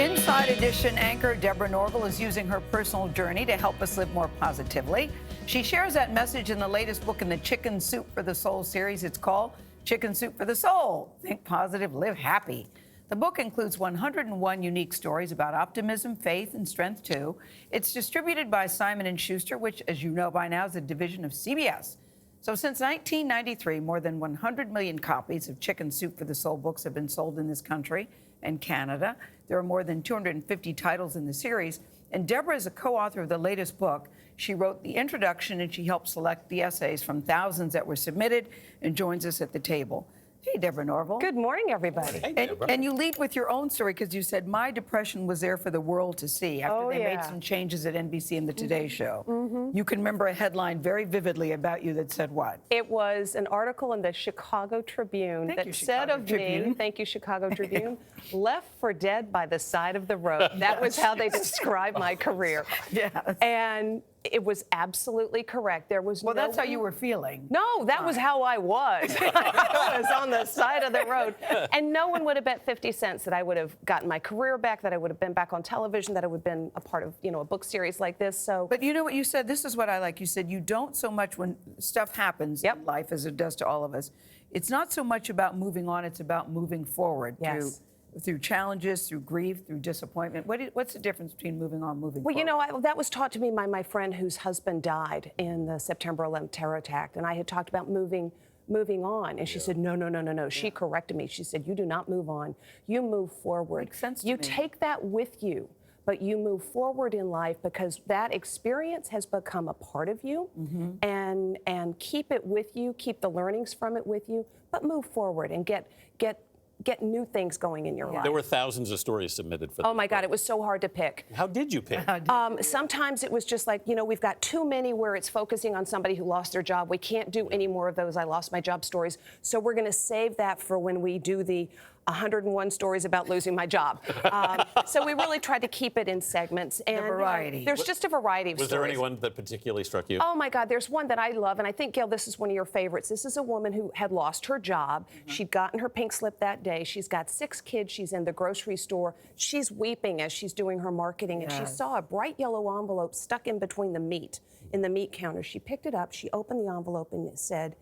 Inside Edition anchor Deborah Norville is using her personal journey to help us live more positively. She shares that message in the latest book in the Chicken Soup for the Soul series. It's called Chicken Soup for the Soul. Think positive, live happy. The book includes 101 unique stories about optimism, faith, and strength, too. It's distributed by Simon & Schuster, which, as you know by now, is a division of CBS. So since 1993, more than 100 million copies of Chicken Soup for the Soul books have been sold in this country and Canada. There are more than 250 titles in the series. And Deborah is a co-author of the latest book. She wrote the introduction, and she helped select the essays from thousands that were submitted and joins us at the table. Hey, Deborah Norville. Good morning, everybody. Hey, And you lead with your own story because you said, my depression was there for the world to see after they made some changes at NBC and the Today Show. You can remember a headline very vividly about you that said what? It was an article in the Chicago Tribune that said of me, thank you, Chicago Tribune, left for dead by the side of the road. That was how they described my career. Yes. And it was absolutely correct. There was Well, that's how you were feeling. No, that was how I was. I was on the side of the road. And no one would have bet 50 cents that I would have gotten my career back, that I would have been back on television, that I would have been a part of, a book series like this. So, But you know what you said? This is what I like. You said you don't so much when stuff happens in life, as it does to all of us. It's not so much about moving on. It's about moving forward. Yes. Through challenges, through grief, through disappointment. What's the difference between moving on, moving forward? Well, that was taught to me by my friend whose husband died in the September 11th terror attack, and I had talked about moving on, and she said, no. She corrected me. She said, you do not move on. You move forward. Makes sense to you me. take that with you, but you move forward in life because that experience has become a part of you, and keep it with you, keep the learnings from it with you, but move forward and get new things going in your life. There were thousands of stories submitted for Oh my God, it was so hard to pick. How did you pick? Sometimes it was just like, we've got too many where it's focusing on somebody who lost their job. We can't do any more of those I lost my job stories. So we're going to save that for when we do the 101 stories about losing my job. So we really tried to keep it in segments. And variety. There's just a variety of Was stories. there anyone that particularly struck you? Oh my God, there's one that I love, and I think, Gayle, this is one of your favorites. This is a woman who had lost her job. She'd gotten her pink slip that day. She's got 6 kids. She's in the grocery store. She's weeping as she's doing her marketing, and she saw a bright yellow envelope stuck in between the meat, in the meat counter. She picked it up, she opened the envelope, and it said,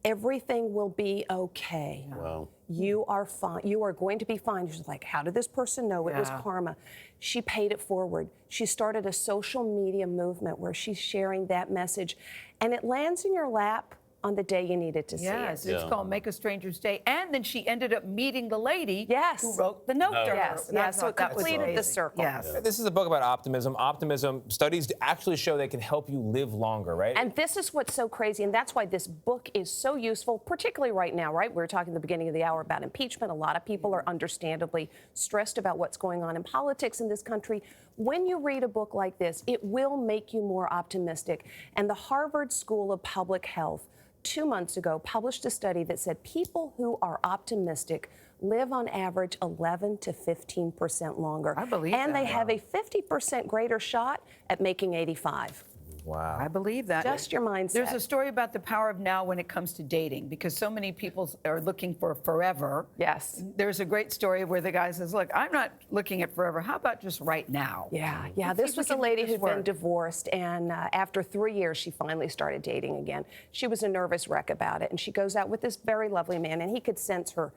everything will be okay. Wow. You are fine. You are going to be fine. She's like, how did this person know it was karma? She paid it forward. She started a social media movement where she's sharing that message, and it lands in your lap on the day you needed to see it. Yes, it's called Make a Stranger's Day. And then she ended up meeting the lady who wrote the note to her. Yes, so it completed the circle. Yes. This is a book about optimism. Optimism studies actually show they can help you live longer, right? And this is what's so crazy, and that's why this book is so useful, particularly right now, right? We were talking at the beginning of the hour about impeachment. A lot of people are understandably stressed about what's going on in politics in this country. When you read a book like this, it will make you more optimistic. And the Harvard School of Public Health 2 months ago published a study that said people who are optimistic live on average 11 to 15% longer. I believe and that. they have a 50% greater shot at making 85. Wow. I believe that. Just your mindset. There's a story about the power of now when it comes to dating, because so many people are looking for forever. Yes. There's a great story where the guy says, look, I'm not looking at forever. How about just right now? Yeah. Let's This see if was we a can lady make this who'd been work. divorced, and after 3 years, she finally started dating again. She was a nervous wreck about it, and she goes out with this very lovely man, and he could sense her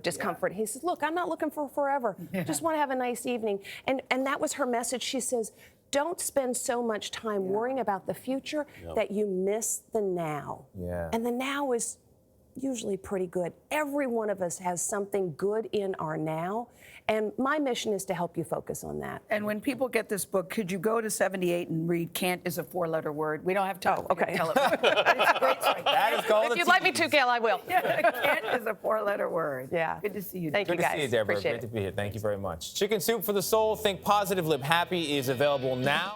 discomfort. He says, look, I'm not looking for forever. Just want to have a nice evening. And that was her message. She says, don't spend so much time worrying about the future that you miss the now. Yeah. And the now is usually pretty good. Every one of us has something good in our now, and my mission is to help you focus on that. And when people get this book, could you go to 78 and read "Can't" is a 4-letter word? We don't have time. Oh, okay. Tell it. It's a great story. That is called If you'd like me to, Gayle, I will. Can't is a 4-letter word. Yeah. Good to see you. Thank you, Good to guys. see you, Deborah. Appreciate Great it. to be here. Thank you very much. Chicken Soup for the Soul, Think Positive, Live Happy is available now.